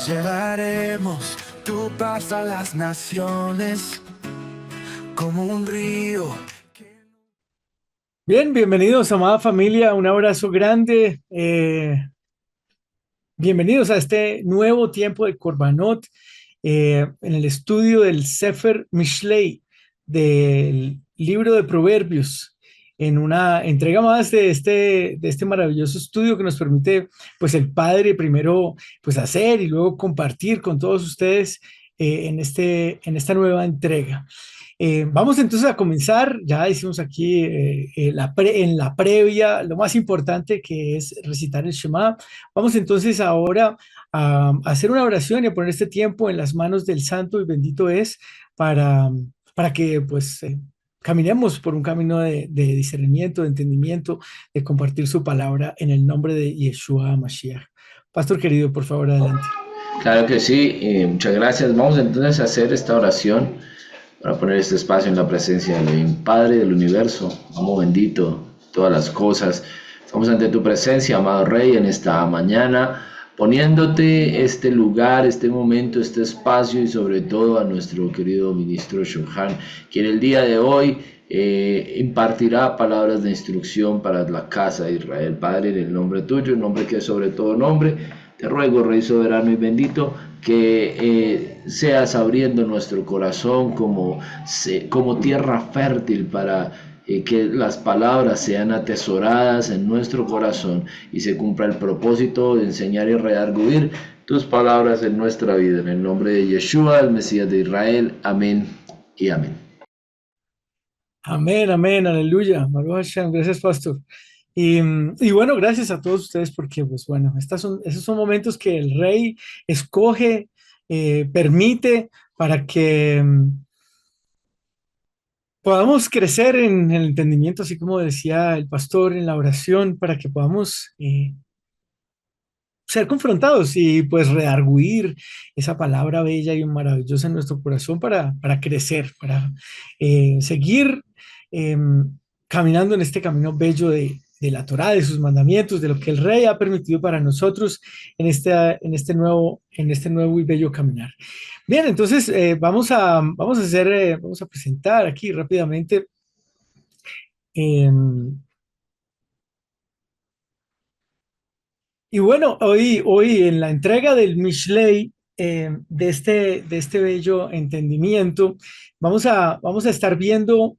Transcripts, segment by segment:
Llevaremos tu paz a las naciones como un río. Bien, bienvenidos, amada familia. Un abrazo grande. Bienvenidos a este nuevo tiempo de Corbanot en el estudio del Sefer Mishlei, del libro de Proverbios, en una entrega más de este maravilloso estudio que nos permite, pues, el Padre primero, pues, hacer y luego compartir con todos ustedes en esta nueva entrega. Vamos entonces a comenzar. Ya hicimos aquí en la previa lo más importante, que es recitar el Shema. Vamos entonces ahora a hacer una oración y a poner este tiempo en las manos del Santo y Bendito es para, para que pues caminemos por un camino de discernimiento, de entendimiento, de compartir su palabra en el nombre de Yeshua Mashiach. Pastor querido, por favor, adelante. Claro que sí, muchas gracias. Vamos entonces a hacer esta oración para poner este espacio en la presencia del Padre del universo, amo bendito, todas las cosas. Estamos ante tu presencia, amado Rey, en esta mañana, poniéndote este lugar, este momento, este espacio y sobre todo a nuestro querido ministro Shulhan, quien el día de hoy impartirá palabras de instrucción para la casa de Israel. Padre, en el nombre tuyo, el nombre que es sobre todo nombre, te ruego, Rey soberano y bendito, que seas abriendo nuestro corazón como tierra fértil para que las palabras sean atesoradas en nuestro corazón y se cumpla el propósito de enseñar y redarguir tus palabras en nuestra vida. En el nombre de Yeshua, el Mesías de Israel. Amén y amén. Amén, amén, aleluya. Baruch Hashem. Gracias, pastor. Y bueno, gracias a todos ustedes porque, pues bueno, esos son momentos que el rey escoge, permite para que podamos crecer en el entendimiento, así como decía el pastor en la oración, para que podamos ser confrontados y pues redarguir esa palabra bella y maravillosa en nuestro corazón para crecer, para seguir eh, caminando en este camino bello de la Torá, de sus mandamientos, de lo que el Rey ha permitido para nosotros en este nuevo y bello caminar. Bien, entonces vamos a presentar aquí rápidamente. eh, Y bueno, hoy en la entrega del Mishlei, de este bello entendimiento, vamos a estar viendo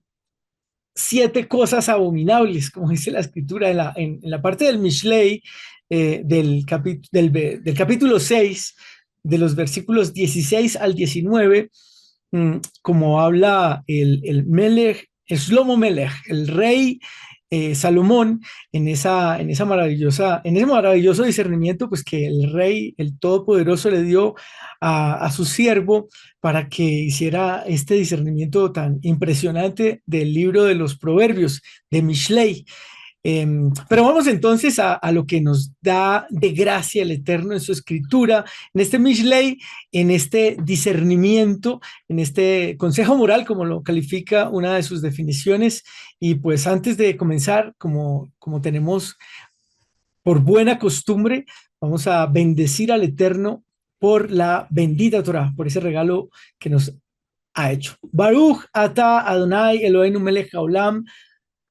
7 cosas abominables, como dice la escritura en la parte del Mishlei, del capítulo 6, de los versículos 16 al 19, como habla el Melech, Shlomo Melech, el rey Salomón, en ese maravilloso discernimiento, pues que el rey, el Todopoderoso, le dio a su siervo para que hiciera este discernimiento tan impresionante del libro de los Proverbios, de Mishlei. Pero vamos entonces a lo que nos da de gracia el Eterno en su escritura, en este Mishlei, en este discernimiento, en este consejo moral, como lo califica una de sus definiciones. Y pues antes de comenzar, como tenemos por buena costumbre, vamos a bendecir al Eterno por la bendita Torah, por ese regalo que nos ha hecho. Baruch ata Adonai Eloheinu melech haolam,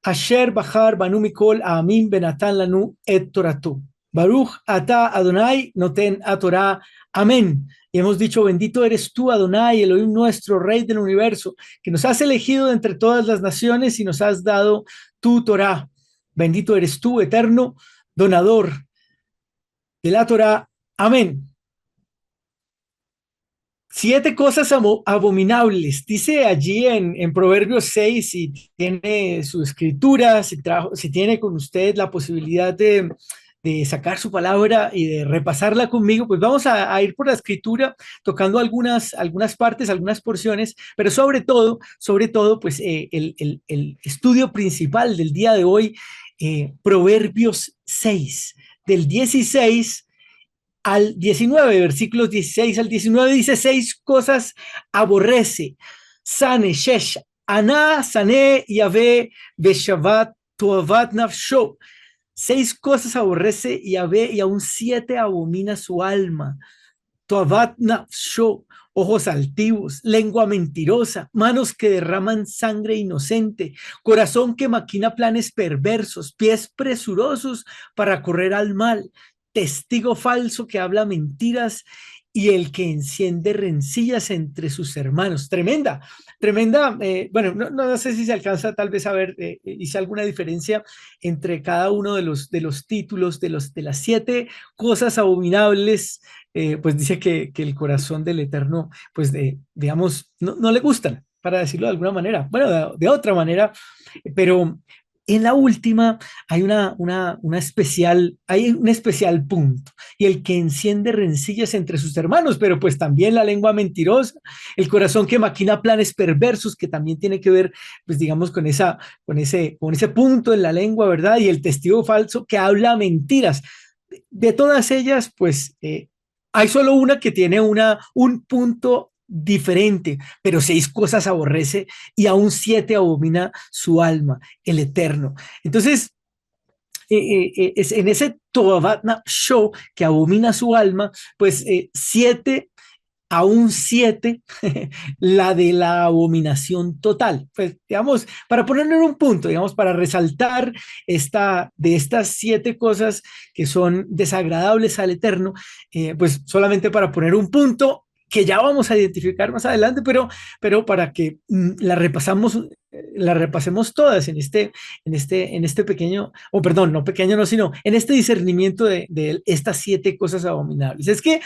Asher Bahar Banu Mikol Amin Benatan Lanu Et Toratu. Baruch Ata Adonai Noten a Torah. Amén. Y hemos dicho, bendito eres tú, Adonai, Elohim nuestro, Rey del universo, que nos has elegido de entre todas las naciones y nos has dado tu Torah. Bendito eres tú, eterno, donador de la Torah. Amén. 7 cosas abominables, dice allí en Proverbios 6, si tiene su escritura, si tiene con usted la posibilidad de sacar su palabra y de repasarla conmigo, pues vamos a ir por la escritura tocando algunas partes, algunas porciones, pero sobre todo, pues el estudio principal del día de hoy, Proverbios 6, del 16 al 19, versículos 16 al 19, dice: 6 cosas aborrece. Sane, Shesh, Aná, Sané, Yahvé, Beshavat, Toavat, Nafsho. 6 cosas aborrece Yahvé y aún 7 abomina su alma. Toabat nafsho, ojos altivos, lengua mentirosa, manos que derraman sangre inocente, corazón que maquina planes perversos, pies presurosos para correr al mal, testigo falso que habla mentiras y el que enciende rencillas entre sus hermanos. Tremenda, tremenda. Bueno, no sé si se alcanza tal vez a ver, hice alguna diferencia entre cada uno de los títulos de las 7 cosas abominables. Pues dice que el corazón del Eterno, pues digamos, no le gustan, para decirlo de alguna manera. Bueno, de otra manera, pero en la última hay hay un especial punto, y el que enciende rencillas entre sus hermanos, pero pues también la lengua mentirosa, el corazón que maquina planes perversos, que también tiene que ver, pues digamos, con ese punto en la lengua, ¿verdad? Y el testigo falso que habla mentiras. De todas ellas, pues hay solo una que tiene un punto diferente, pero 6 cosas aborrece y aún 7 abomina su alma, el Eterno. Entonces, es en ese Toabat Show que abomina su alma, pues 7, aún 7, la de la abominación total. Pues, digamos, para ponerlo en un punto, digamos, para resaltar de estas 7 cosas que son desagradables al Eterno, pues solamente para poner un punto que ya vamos a identificar más adelante, pero para que la repasemos todas en este pequeño, o perdón, no pequeño, no, sino en este discernimiento de estas 7 cosas abominables. Es que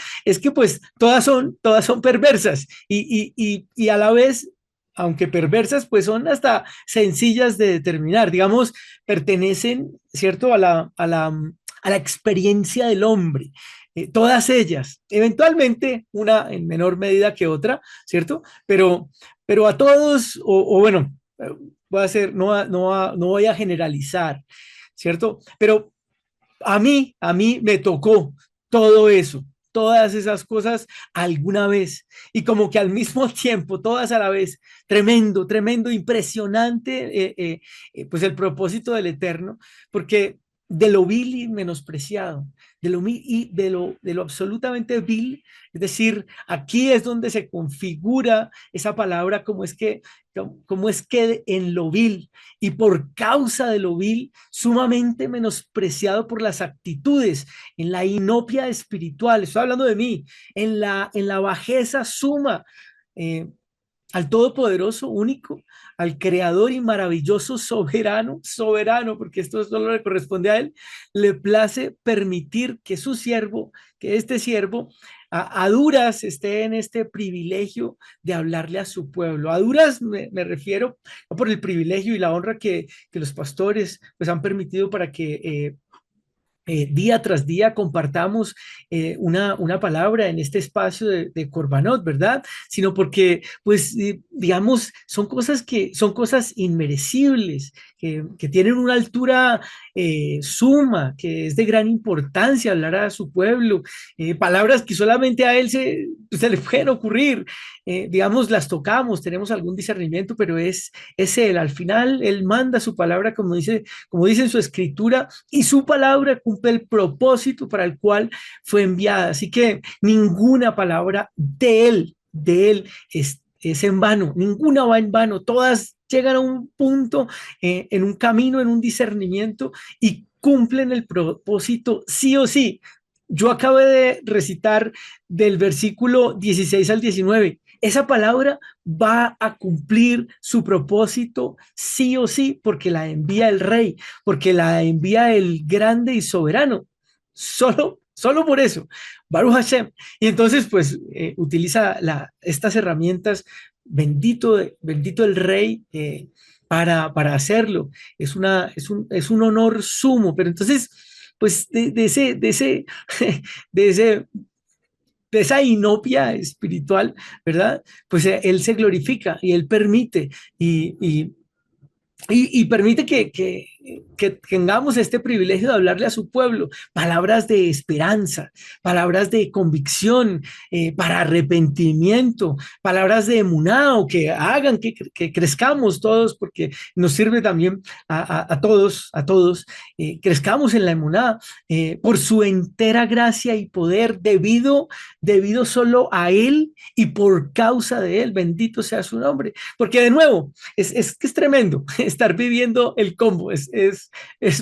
pues todas son perversas y a la vez, aunque perversas, pues son hasta sencillas de determinar. Digamos, pertenecen, ¿cierto?, a la experiencia del hombre. Todas ellas, eventualmente una en menor medida que otra, ¿cierto? Pero a todos, o bueno, voy a hacer, no voy a generalizar, ¿cierto? Pero a mí me tocó todo eso, todas esas cosas alguna vez, y como que al mismo tiempo, todas a la vez. Tremendo, tremendo, impresionante, pues el propósito del Eterno, porque de lo vil y menospreciado, de lo absolutamente vil, es decir, aquí es donde se configura esa palabra, como es que en lo vil y por causa de lo vil, sumamente menospreciado por las actitudes, en la inopia espiritual, estoy hablando de mí, en la bajeza suma, eh, al Todopoderoso, único, al Creador y maravilloso soberano, porque esto solo le corresponde a Él, le place permitir que su siervo, que este siervo, a duras esté en este privilegio de hablarle a su pueblo. A duras me refiero no por el privilegio y la honra que los pastores pues han permitido para que día tras día compartamos una palabra en este espacio de Corbanot, ¿verdad? Sino porque, pues, digamos, son cosas inmerecibles, que tienen una altura suma, que es de gran importancia hablar a su pueblo, palabras que solamente a él se le pueden ocurrir. Digamos, las tocamos, tenemos algún discernimiento, pero es él. Al final, él manda su palabra, como dice en su escritura, y su palabra cumple el propósito para el cual fue enviada. Así que ninguna palabra de él es en vano, ninguna va en vano, todas llegan a un punto, en un camino, en un discernimiento, y cumplen el propósito sí o sí. Yo acabo de recitar del versículo 16 al 19. Esa palabra va a cumplir su propósito sí o sí, porque la envía el rey, porque la envía el grande y soberano. Solo por eso, Baruch Hashem. Y entonces, pues, utiliza estas herramientas, bendito el rey, para hacerlo. Es un honor sumo, pero entonces, pues, de ese de esa inopia espiritual, ¿verdad? Pues él se glorifica y él permite y permite que tengamos este privilegio de hablarle a su pueblo, palabras de esperanza, palabras de convicción, para arrepentimiento, palabras de emunao que hagan que crezcamos todos, porque nos sirve también a todos, crezcamos en la emuná, por su entera gracia y poder, debido solo a Él y por causa de Él, bendito sea su nombre, porque de nuevo, es tremendo estar viviendo el combo, es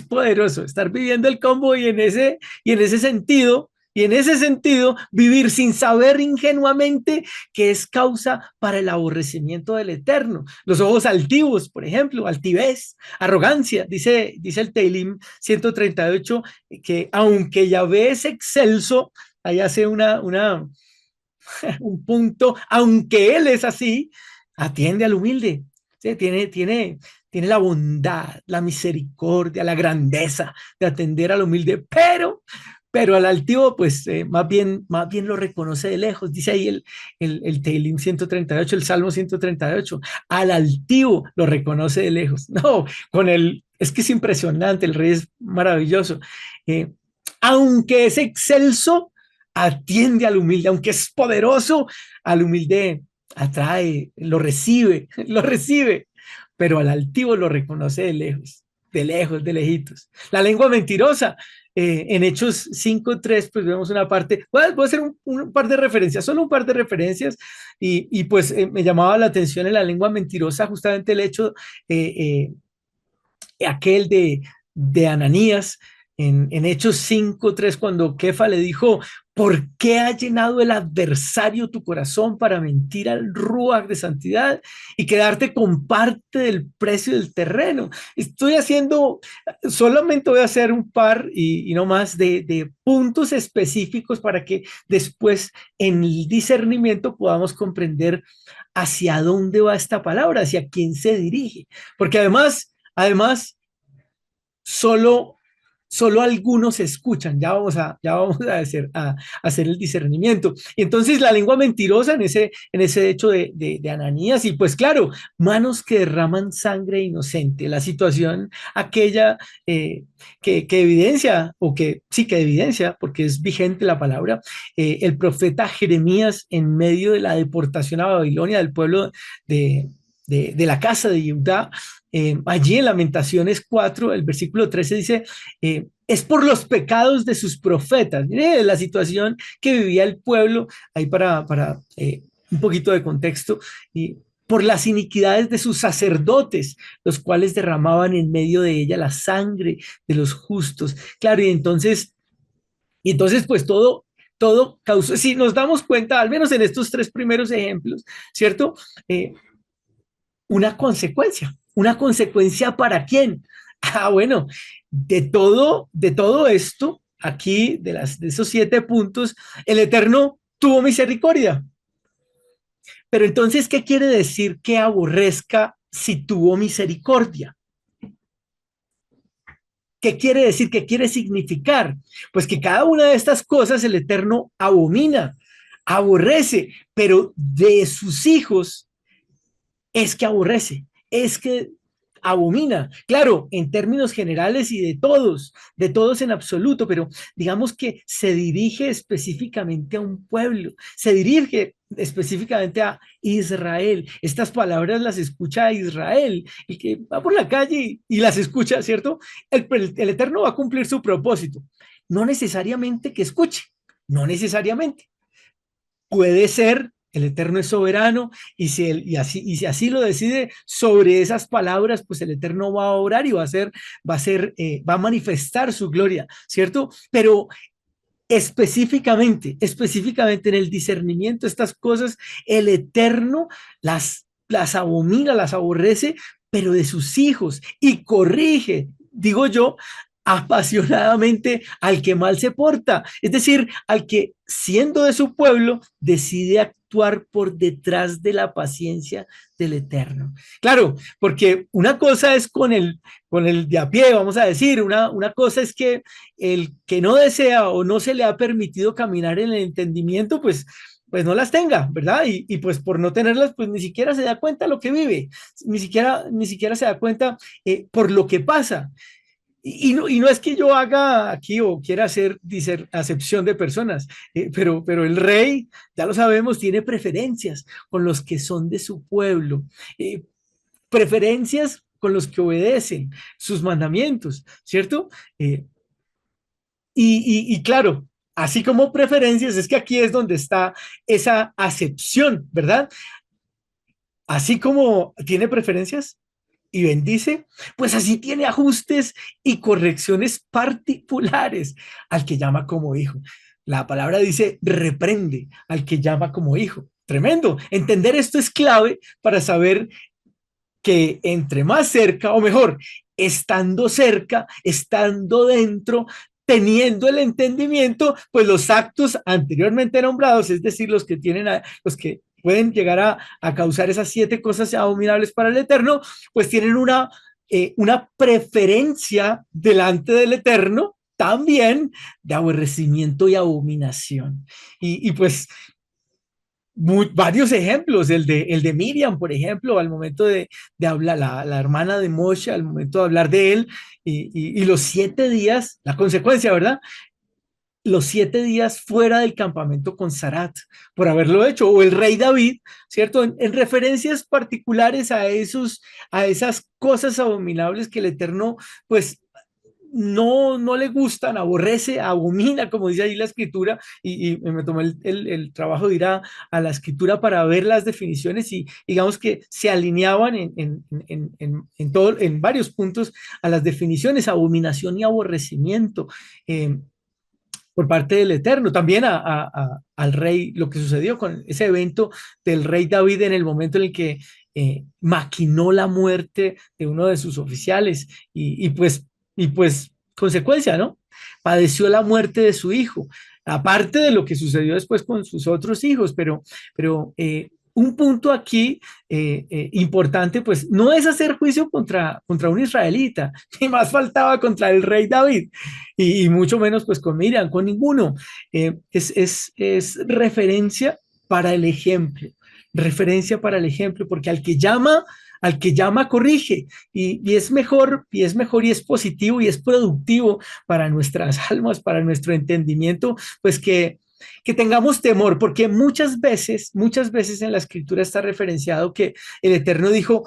poderoso estar viviendo el combo y en ese sentido, vivir sin saber ingenuamente que es causa para el aborrecimiento del Eterno. Los ojos altivos, por ejemplo, altivez, arrogancia, dice el Teilim 138, que aunque Yahvé es excelso, ahí hace un punto, aunque Él es así, atiende al humilde. ¿Sí? Tiene la bondad, la misericordia, la grandeza de atender al humilde, pero al altivo, pues más bien lo reconoce de lejos. Dice ahí el Teilim 138, el Salmo 138, al altivo lo reconoce de lejos. No, es que es impresionante, el rey es maravilloso. Eh, Aunque es excelso, atiende al humilde, aunque es poderoso, al humilde atrae, lo recibe, pero al altivo lo reconoce de lejos, de lejitos. La lengua mentirosa, en Hechos 5:3, pues vemos una parte, voy a hacer un par de referencias, solo un par de referencias, pues me llamaba la atención en la lengua mentirosa justamente el hecho aquel de Ananías, en Hechos 5:3, cuando Kefa le dijo, ¿por qué ha llenado el adversario tu corazón para mentir al Ruach de santidad y quedarte con parte del precio del terreno? Solamente voy a hacer un par y no más de puntos específicos para que después en el discernimiento podamos comprender hacia dónde va esta palabra, hacia quién se dirige. Porque además, solo algunos escuchan, ya vamos a hacer el discernimiento. Y entonces la lengua mentirosa en ese hecho de Ananías, y pues claro, manos que derraman sangre inocente, la situación aquella que evidencia, que evidencia, porque es vigente la palabra, el profeta Jeremías en medio de la deportación a Babilonia del pueblo de la casa de Judá. Allí en Lamentaciones 4, el versículo 13 dice, es por los pecados de sus profetas. Mire la situación que vivía el pueblo, ahí para un poquito de contexto, y por las iniquidades de sus sacerdotes, los cuales derramaban en medio de ella la sangre de los justos. Claro, y entonces pues todo causó, si nos damos cuenta, al menos en estos tres primeros ejemplos, ¿cierto? Una consecuencia ¿para quién? Bueno, de todo esto, aquí, de esos 7 puntos, el Eterno tuvo misericordia. Pero entonces, ¿qué quiere decir que aborrezca si tuvo misericordia? ¿Qué quiere decir? ¿Qué quiere significar? Pues que cada una de estas cosas el Eterno abomina, aborrece, pero de sus hijos es que aborrece, es que abomina, claro, en términos generales y de todos en absoluto, pero digamos que se dirige específicamente a un pueblo, se dirige específicamente a Israel. Estas palabras las escucha Israel, el que va por la calle y las escucha, ¿cierto? El Eterno va a cumplir su propósito, no necesariamente que escuche, no necesariamente. Puede ser, el Eterno es soberano y si así lo decide sobre esas palabras, pues el Eterno va a orar y va a manifestar su gloria, ¿cierto? Pero específicamente en el discernimiento, estas cosas, el Eterno las abomina, las aborrece, pero de sus hijos y corrige, digo yo, apasionadamente al que mal se porta, es decir, al que siendo de su pueblo decide actuar por detrás de la paciencia del Eterno. Claro, porque una cosa es con el de a pie, vamos a decir, una cosa es que el que no desea o no se le ha permitido caminar en el entendimiento, pues pues no las tenga, ¿verdad? Y pues por no tenerlas, pues ni siquiera se da cuenta lo que vive, ni siquiera se da cuenta por lo que pasa. Y no es que yo haga aquí o quiera hacer acepción de personas, pero el rey, ya lo sabemos, tiene preferencias con los que son de su pueblo, preferencias con los que obedecen sus mandamientos, ¿cierto? Eh, y claro, así como preferencias, es que aquí es donde está esa acepción, ¿verdad? Así como tiene preferencias y bendice, pues así tiene ajustes y correcciones particulares al que llama como hijo. La palabra dice reprende al que llama como hijo. Tremendo. Entender esto es clave para saber que entre más cerca, o mejor, estando cerca, estando dentro, teniendo el entendimiento, pues los actos anteriormente nombrados, es decir, los que pueden llegar a causar esas 7 cosas abominables para el Eterno, pues tienen una preferencia delante del Eterno también de aborrecimiento y abominación. Y pues varios ejemplos, el de Miriam, por ejemplo, al momento de hablar, la hermana de Moshe, al momento de hablar de él, y los 7 días, la consecuencia, ¿verdad? Los 7 días fuera del campamento con Sarat, por haberlo hecho, o el rey David, ¿cierto? En referencias particulares a esas cosas abominables que el Eterno, pues, no le gustan, aborrece, abomina, como dice ahí la escritura, y me tomé el trabajo de ir a la escritura para ver las definiciones y digamos que se alineaban en varios puntos a las definiciones, abominación y aborrecimiento. Por parte del Eterno, también al rey, lo que sucedió con ese evento del rey David en el momento en el que maquinó la muerte de uno de sus oficiales y pues consecuencia, ¿no? Padeció la muerte de su hijo, aparte de lo que sucedió después con sus otros hijos, pero un punto aquí importante, pues no es hacer juicio contra un israelita, ni más faltaba contra el rey David, y mucho menos pues con Miriam, con ninguno. Es referencia para el ejemplo, referencia para el ejemplo, porque al que llama corrige, y es mejor y es positivo y es productivo para nuestras almas, para nuestro entendimiento, pues que tengamos temor, porque muchas veces en la escritura está referenciado que el Eterno dijo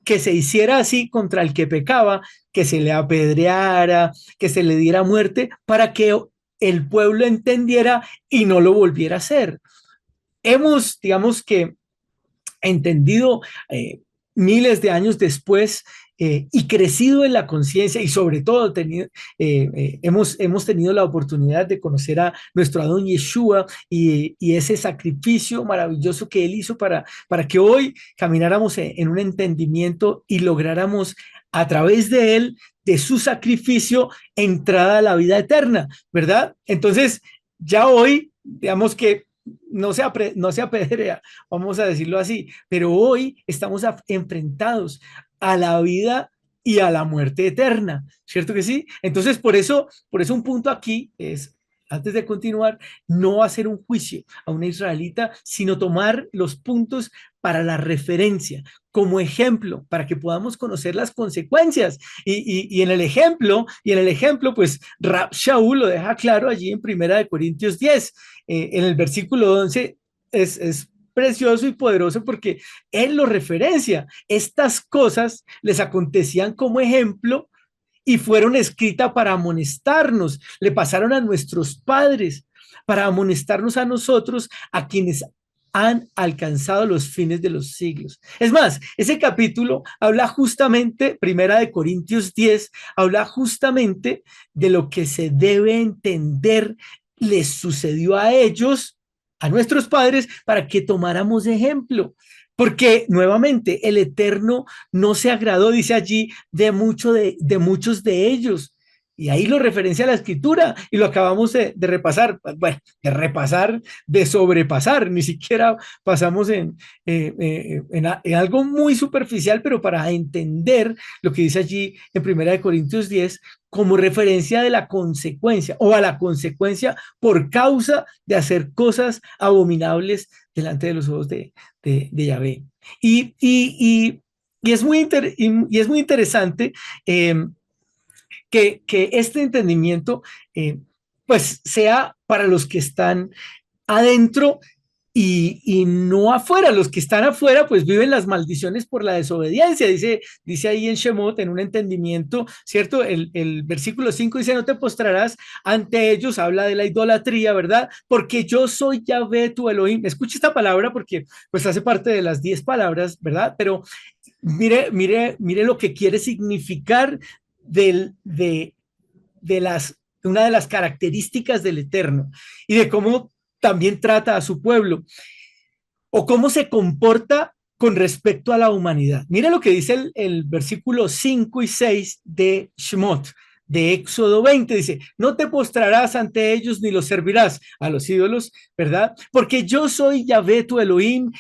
que se hiciera así contra el que pecaba, que se le apedreara, que se le diera muerte, para que el pueblo entendiera y no lo volviera a hacer. Digamos que, entendido miles de años después y crecido en la conciencia y sobre todo hemos tenido la oportunidad de conocer a nuestro Adón Yeshua y ese sacrificio maravilloso que él hizo para que hoy camináramos en un entendimiento y lográramos a través de él, de su sacrificio, entrada a la vida eterna, ¿verdad? Entonces, ya hoy, digamos que no se apedrea, vamos a decirlo así, pero hoy estamos enfrentados a la vida y a la muerte eterna, ¿cierto que sí? Entonces, por eso un punto aquí es, antes de continuar, no hacer un juicio a una israelita, sino tomar los puntos para la referencia, como ejemplo, para que podamos conocer las consecuencias. Y en el ejemplo, pues Rab Shaul lo deja claro allí en Primera de Corintios 10, en el versículo 11, es precioso y poderoso porque él lo referencia. Estas cosas les acontecían como ejemplo y fueron escritas para amonestarnos, le pasaron a nuestros padres, para amonestarnos a nosotros, a quienes han alcanzado los fines de los siglos. Es más, ese capítulo habla justamente, Primera de Corintios 10, habla justamente de lo que se debe entender les sucedió a ellos, a nuestros padres, para que tomáramos ejemplo. Porque nuevamente el Eterno no se agradó, dice allí, de muchos de ellos. Y ahí lo referencia a la escritura y lo acabamos de repasar. Bueno, de sobrepasar. Ni siquiera pasamos en algo muy superficial, pero para entender lo que dice allí en Primera de Corintios 10, como referencia de la consecuencia o a la consecuencia por causa de hacer cosas abominables delante de los ojos de Yahvé. Y, y, y, y es muy interesante eh, que este entendimiento pues sea para los que están adentro y no afuera. Los que están afuera pues viven las maldiciones por la desobediencia. Dice ahí en Shemot, en un entendimiento, ¿cierto? El versículo 5 dice, no te postrarás ante ellos, habla de la idolatría, ¿verdad? Porque yo soy Yahvé tu Elohim. Escucha esta palabra porque pues hace parte de las 10 palabras, ¿verdad? Pero mire lo que quiere significar del, una de las características del Eterno y de cómo también trata a su pueblo o cómo se comporta con respecto a la humanidad. Mire lo que dice el versículo 5 y 6 de Shemot, de Éxodo 20, dice, no te postrarás ante ellos ni los servirás a los ídolos, ¿verdad? Porque yo soy Yahvé tu Elohim,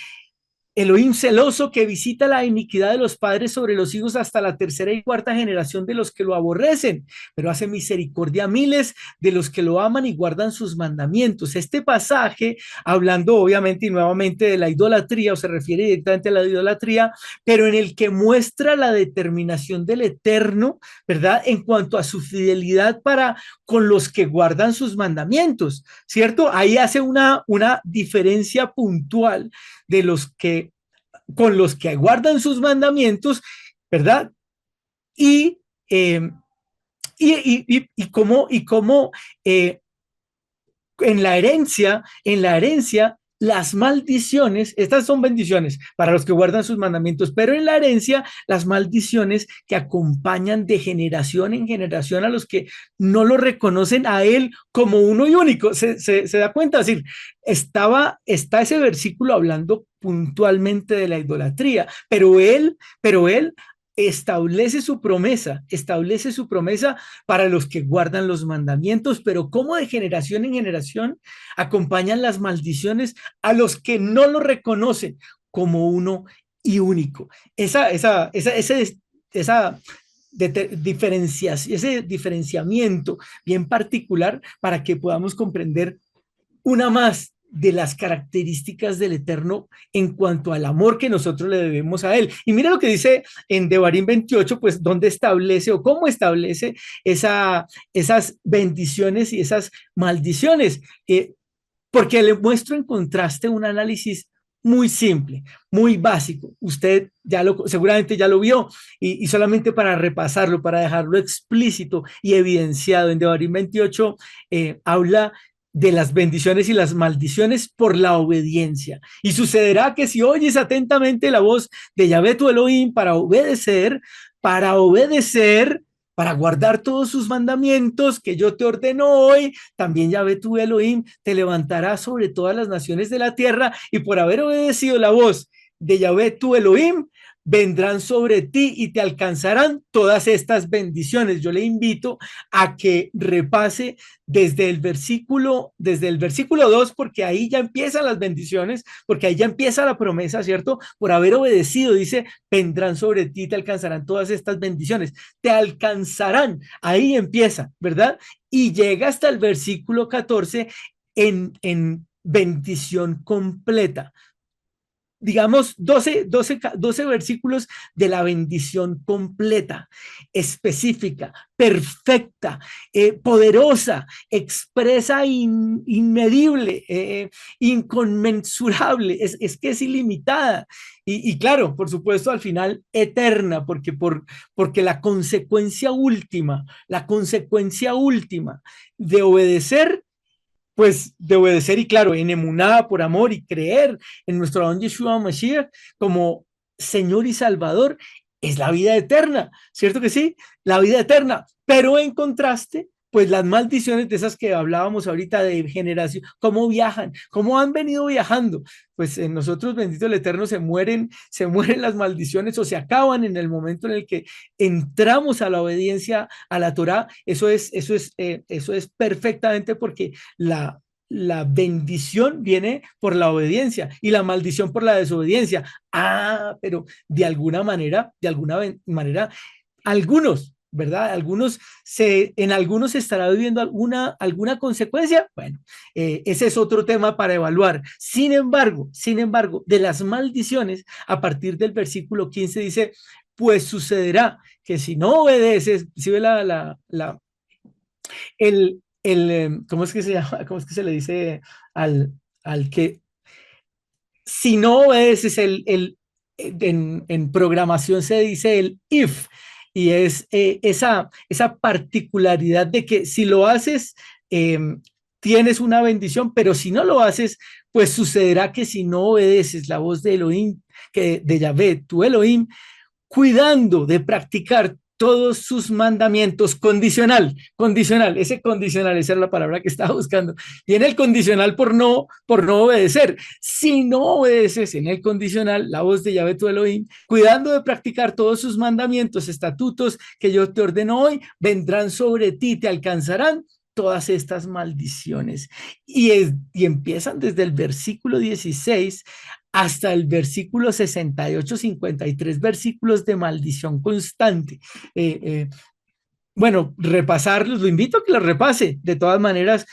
Elohim celoso que visita la iniquidad de los padres sobre los hijos hasta la tercera y cuarta generación de los que lo aborrecen, pero hace misericordia a miles de los que lo aman y guardan sus mandamientos. Este pasaje, hablando obviamente y nuevamente de la idolatría, o se refiere directamente a la idolatría, pero en el que muestra la determinación del Eterno, ¿verdad? En cuanto a su fidelidad para con los que guardan sus mandamientos, ¿cierto? Ahí hace una diferencia puntual de los que con los que guardan sus mandamientos, ¿verdad? Y, eh, y cómo en la herencia, las maldiciones, estas son bendiciones para los que guardan sus mandamientos, pero en la herencia, las maldiciones que acompañan de generación en generación a los que no lo reconocen a él como uno y único. Se da cuenta, es decir, está ese versículo hablando puntualmente de la idolatría, pero él establece su promesa para los que guardan los mandamientos, pero como de generación en generación acompañan las maldiciones a los que no lo reconocen como uno y único. Esa ese diferenciamiento bien particular para que podamos comprender una más de las características del Eterno en cuanto al amor que nosotros le debemos a Él. Y mira lo que dice en Devarim 28, pues donde establece o cómo establece esas bendiciones y esas maldiciones, porque le muestro en contraste un análisis muy simple, muy básico. Usted seguramente ya lo vio y solamente para repasarlo, para dejarlo explícito y evidenciado en Devarim 28, habla de las bendiciones y las maldiciones por la obediencia. Y sucederá que si oyes atentamente la voz de Yahvé tu Elohim para obedecer, para guardar todos sus mandamientos que yo te ordeno hoy, también Yahvé tu Elohim te levantará sobre todas las naciones de la tierra y por haber obedecido la voz de Yahvé tu Elohim, vendrán sobre ti y te alcanzarán todas estas bendiciones. Yo le invito a que repase desde el versículo 2, porque ahí ya empiezan las bendiciones, porque ahí ya empieza la promesa, ¿cierto? Por haber obedecido, dice, vendrán sobre ti, te alcanzarán todas estas bendiciones. Te alcanzarán, ahí empieza, ¿verdad? Y llega hasta el versículo 14 en bendición completa, digamos, 12 versículos de la bendición completa, específica, perfecta, poderosa, expresa, inmedible, inconmensurable, es que es ilimitada. Y claro, por supuesto, al final eterna, porque la consecuencia última de obedecer, pues de obedecer y claro, en emuná, por amor y creer en nuestro Adón Yeshua Mashiach como Señor y Salvador, es la vida eterna, ¿cierto que sí? La vida eterna, pero en contraste, pues las maldiciones de esas que hablábamos ahorita de generación, cómo viajan, cómo han venido viajando, pues en nosotros, bendito el Eterno, se mueren las maldiciones o se acaban en el momento en el que entramos a la obediencia a la Torá. Eso es perfectamente porque la bendición viene por la obediencia y la maldición por la desobediencia. Pero de alguna manera, algunos ¿verdad? En algunos se estará viviendo alguna consecuencia. Bueno, ese es otro tema para evaluar. Sin embargo, de las maldiciones, a partir del versículo 15 dice, pues sucederá que si no obedeces, si ve ¿cómo es que se llama? ¿Cómo es que se le dice al que si no obedeces en programación se dice el if, y es esa particularidad de que si lo haces, eh, tienes una bendición, pero si no lo haces, pues sucederá que si no obedeces la voz de Elohim, de Yahvé, tu Elohim, cuidando de practicar todos sus mandamientos, condicional, esa era la palabra que estaba buscando. Viene el condicional por no obedecer. Si no obedeces en el condicional, la voz de Yahvé tu Elohim, cuidando de practicar todos sus mandamientos, estatutos que yo te ordeno hoy, vendrán sobre ti, te alcanzarán todas estas maldiciones. Y empiezan desde el versículo 16 hasta el versículo 68, 53 versículos de maldición constante. Eh, eh, bueno, repasarlos, lo invito a que los repase. De todas maneras,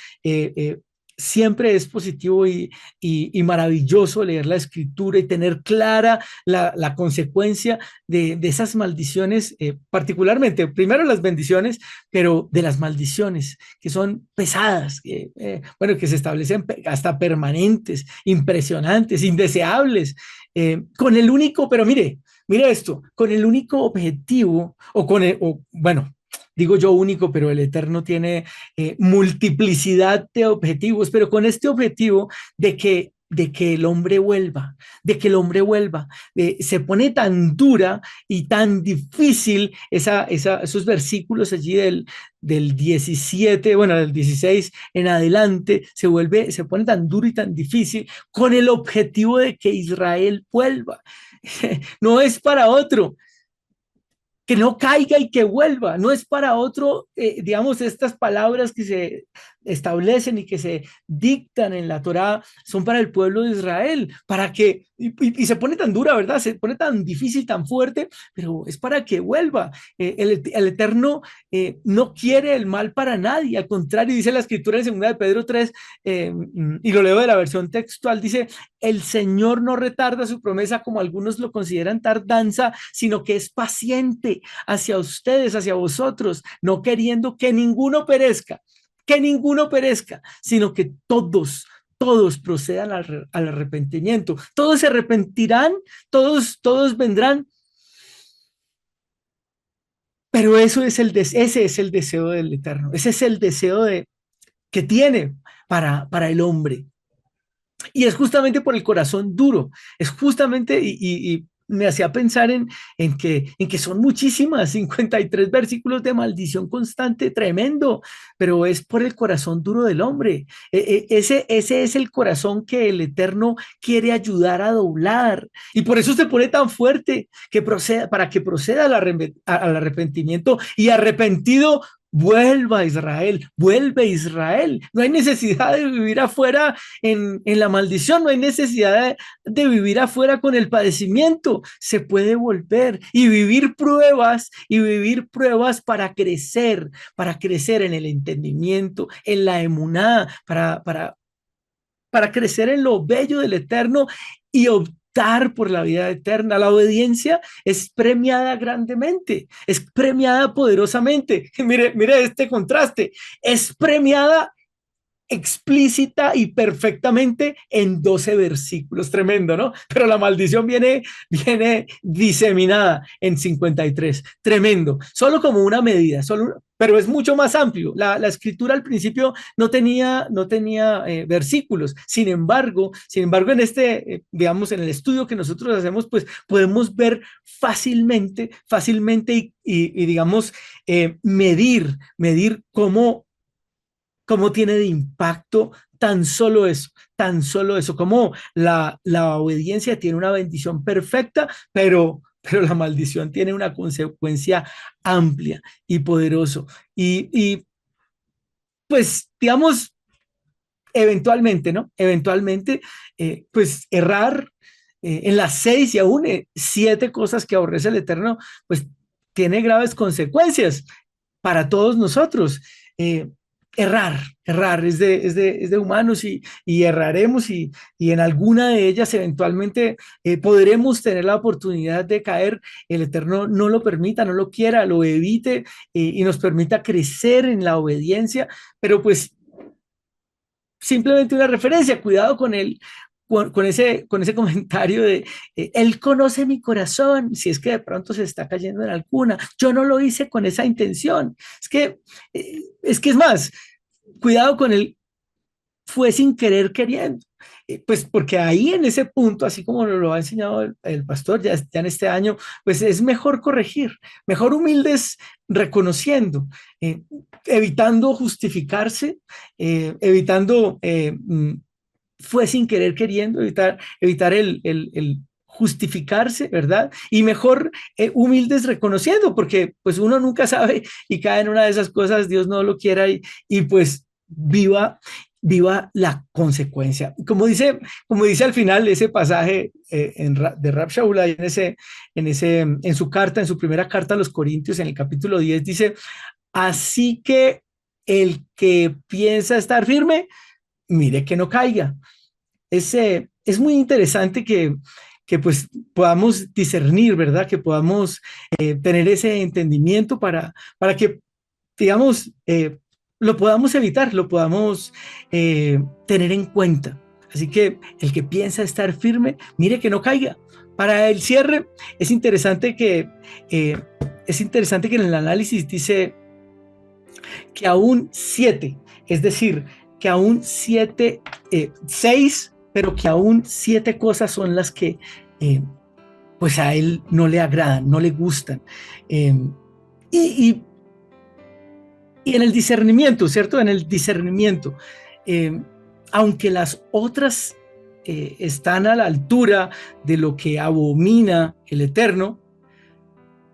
siempre es positivo y maravilloso leer la escritura y tener clara la consecuencia de esas maldiciones, particularmente, primero las bendiciones, pero de las maldiciones, que son pesadas, bueno, que se establecen hasta permanentes, impresionantes, indeseables, con el único, pero mire esto, con el único objetivo, bueno, digo yo único, pero el Eterno tiene multiplicidad de objetivos, pero con este objetivo de que el hombre vuelva, se pone tan dura y tan difícil esos versículos allí del 17, bueno, del 16 en adelante, se pone tan duro y tan difícil con el objetivo de que Israel vuelva. No es para otro, que no caiga y que vuelva, no es para otro, digamos, estas palabras que se establecen y que se dictan en la Torá son para el pueblo de Israel, para que, y se pone tan dura, ¿verdad? Se pone tan difícil, tan fuerte, pero es para que vuelva. El Eterno no quiere el mal para nadie, al contrario, dice la escritura en 2 de Pedro 3, y lo leo de la versión textual, dice, el Señor no retarda su promesa como algunos lo consideran tardanza, sino que es paciente hacia ustedes, hacia vosotros, no queriendo que ninguno perezca, sino que todos procedan al arrepentimiento. Todos se arrepentirán, todos vendrán, pero ese es el deseo del Eterno, ese es el deseo que tiene para el hombre. Y es justamente por el corazón duro, es justamente, y me hacía pensar en que son muchísimas, 53 versículos de maldición constante, tremendo, pero es por el corazón duro del hombre. Ese es el corazón que el Eterno quiere ayudar a doblar. Y por eso se pone tan fuerte, para que proceda al arrepentimiento, y arrepentido vuelve Israel. No hay necesidad de vivir afuera en la maldición, no hay necesidad de vivir afuera con el padecimiento. Se puede volver y vivir pruebas para crecer en el entendimiento, en la emuná, para crecer en lo bello del Eterno y optar por la vida eterna. La obediencia es premiada grandemente, es premiada poderosamente. Mire este contraste, es premiada explícita y perfectamente en 12 versículos, tremendo, ¿no? Pero la maldición viene diseminada en 53, tremendo, solo como una medida, pero es mucho más amplio. La escritura al principio no tenía versículos, sin embargo digamos, en el estudio que nosotros hacemos, pues podemos ver fácilmente y digamos, medir cómo tiene de impacto tan solo eso, como la obediencia tiene una bendición perfecta, pero la maldición tiene una consecuencia amplia y poderoso. Y pues, digamos, eventualmente, ¿no? Eventualmente, pues errar en las 6 y aún 7 cosas que aborrece el Eterno, pues tiene graves consecuencias para todos nosotros. Errar es de humanos y erraremos y en alguna de ellas eventualmente podremos tener la oportunidad de caer. El Eterno no lo permita, no lo quiera, lo evite y nos permita crecer en la obediencia, pero pues simplemente una referencia, cuidado con él. Con ese comentario de él conoce mi corazón, si es que de pronto se está cayendo en alguna, yo no lo hice con esa intención, es más, cuidado con él, fue sin querer queriendo. Pues porque ahí en ese punto, así como lo ha enseñado el pastor ya en este año, pues es mejor corregir, mejor humildes reconociendo, evitando justificarse, evitando fue sin querer queriendo, evitar el justificarse, ¿verdad? Y mejor humildes reconociendo, porque pues uno nunca sabe y cae en una de esas cosas, Dios no lo quiera y pues viva la consecuencia. Como dice al final ese pasaje de Rab Shaul, en su carta, en su primera carta a los Corintios, en el capítulo 10, dice, así que el que piensa estar firme, mire que no caiga. Es muy interesante que pues podamos discernir, ¿verdad? Que podamos tener ese entendimiento para que, digamos, lo podamos evitar, lo podamos tener en cuenta. Así que el que piensa estar firme, mire que no caiga. Para el cierre, es interesante que en el análisis dice que aún 7, es decir, que aún 6, pero que aún 7 cosas son las que pues a él no le agradan, no le gustan. Eh, y, y en el discernimiento, ¿cierto? En el discernimiento, eh, aunque las otras están a la altura de lo que abomina el Eterno,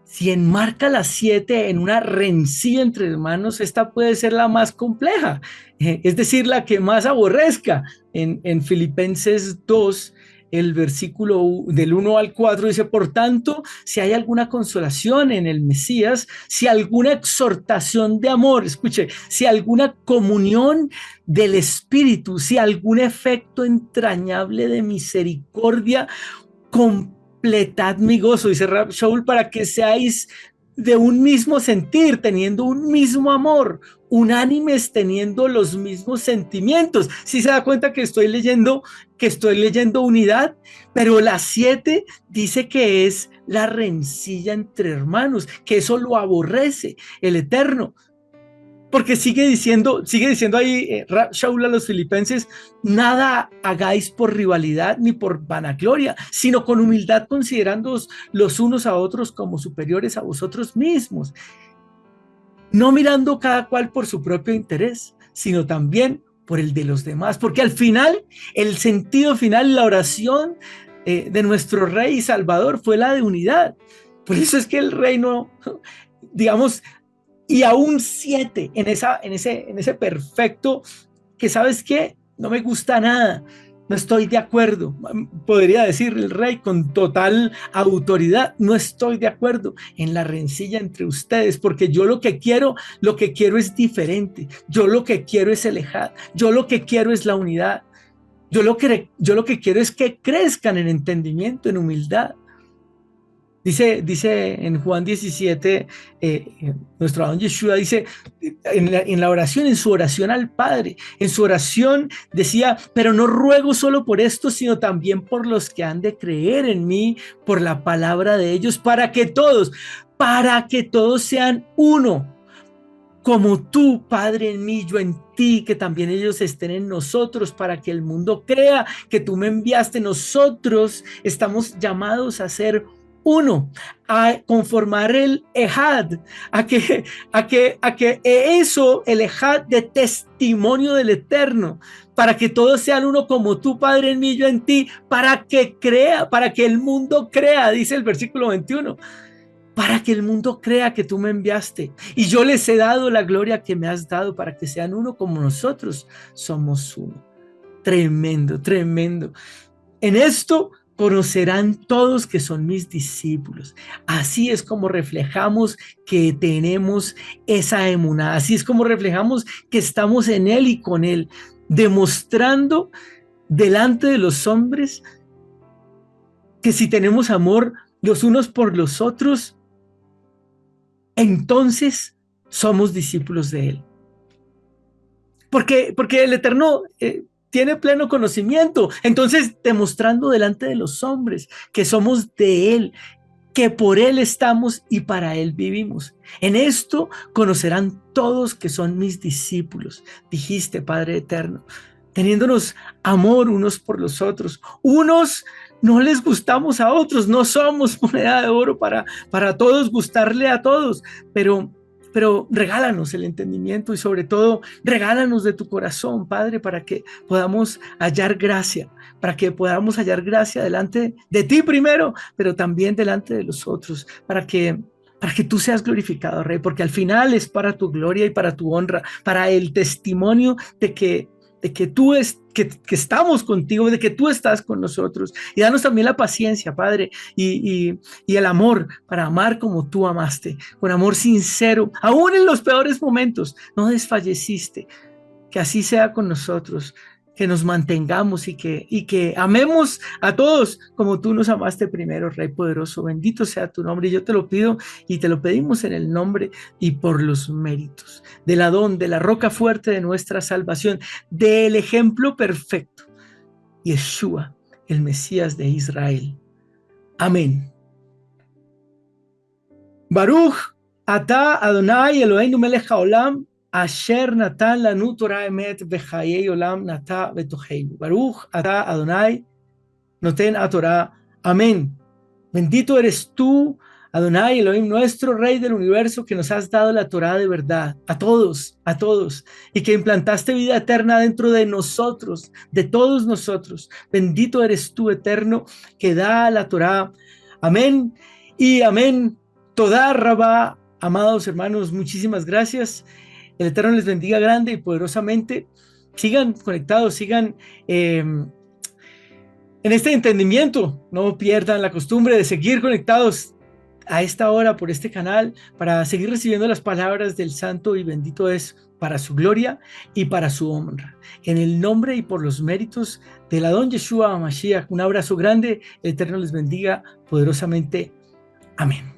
si enmarca las 7 en una rencilla entre hermanos, esta puede ser la más compleja, es decir, la que más aborrezca. En Filipenses 2, el versículo del 1 al 4 dice, por tanto, si hay alguna consolación en el Mesías, si alguna exhortación de amor, escuche, si alguna comunión del Espíritu, si algún efecto entrañable de misericordia, completad mi gozo, dice Rab Shaul, para que seáis de un mismo sentir, teniendo un mismo amor, unánimes, teniendo los mismos sentimientos. Si se da cuenta que estoy leyendo unidad, pero la 7 dice que es la rencilla entre hermanos, que eso lo aborrece el Eterno. Porque sigue diciendo ahí Shaul a los filipenses, nada hagáis por rivalidad ni por vanagloria, sino con humildad considerándoos los unos a otros como superiores a vosotros mismos, no mirando cada cual por su propio interés, sino también por el de los demás, porque al final, el sentido final, la oración de nuestro Rey y Salvador fue la de unidad. Por eso es que el reino, digamos, y aún 7 en ese perfecto que, ¿sabes qué? No me gusta nada, no estoy de acuerdo. Podría decir el rey con total autoridad, no estoy de acuerdo en la rencilla entre ustedes, porque yo lo que quiero es diferente. Yo lo que quiero es el ejad, yo lo que quiero es la unidad. Yo lo que quiero es que crezcan en entendimiento, en humildad. Dice en Juan 17, nuestro Adón Yeshua dice en la oración, en su oración al Padre, en su oración decía, pero no ruego solo por esto, sino también por los que han de creer en mí, por la palabra de ellos, para que todos sean uno, como tú, Padre, en mí, yo en ti, que también ellos estén en nosotros, para que el mundo crea que tú me enviaste. Nosotros estamos llamados a ser uno, a conformar el ejad, a que eso, el ejad de testimonio del Eterno, para que todos sean uno como tú, Padre, en mí, yo en ti, para que el mundo crea, dice el versículo 21, para que el mundo crea que tú me enviaste y yo les he dado la gloria que me has dado, para que sean uno como nosotros somos uno. Tremendo, tremendo. En esto conocerán todos que son mis discípulos. Así es como reflejamos que tenemos esa emuná. Así es como reflejamos que estamos en Él y con Él, demostrando delante de los hombres que si tenemos amor los unos por los otros, entonces somos discípulos de Él. Porque el Eterno tiene pleno conocimiento. Entonces, demostrando delante de los hombres que somos de Él, que por Él estamos y para Él vivimos. En esto conocerán todos que son mis discípulos, dijiste, Padre Eterno, teniéndonos amor unos por los otros. Unos no les gustamos a otros, no somos moneda de oro para todos gustarle a todos, pero regálanos el entendimiento y sobre todo regálanos de tu corazón, Padre, para que podamos hallar gracia, delante de ti primero, pero también delante de los otros, para que tú seas glorificado, Rey, porque al final es para tu gloria y para tu honra, para el testimonio de que que estamos contigo, de que tú estás con nosotros. Y danos también la paciencia, Padre, y el amor para amar como tú amaste, con amor sincero, aún en los peores momentos. No desfalleciste. Que así sea con nosotros, que nos mantengamos y que amemos a todos como tú nos amaste primero, Rey poderoso. Bendito sea tu nombre. Y yo te lo pido y te lo pedimos en el nombre y por los méritos del Adón, de la roca fuerte de nuestra salvación, del ejemplo perfecto, Yeshua, el Mesías de Israel. Amén. Baruch atah Adonai Eloheinu melech haolam, Asher natan lanu Torah emet v'chayei olam nata betoheinu. Baruch atah Adonai noten a Torah. Amén. Bendito eres tú, Adonai Elohim, nuestro Rey del universo, que nos has dado la Torah de verdad, a todos, y que implantaste vida eterna dentro de nosotros, de todos nosotros. Bendito eres tú, Eterno, que da la Torah. Amén y amén. Toda Rabá, amados hermanos, muchísimas gracias. El Eterno les bendiga grande y poderosamente. Sigan conectados, sigan en este entendimiento. No pierdan la costumbre de seguir conectados a esta hora por este canal para seguir recibiendo las palabras del Santo y bendito es para su gloria y para su honra. En el nombre y por los méritos del Adón Yeshua Mashiach, un abrazo grande. El Eterno les bendiga poderosamente. Amén.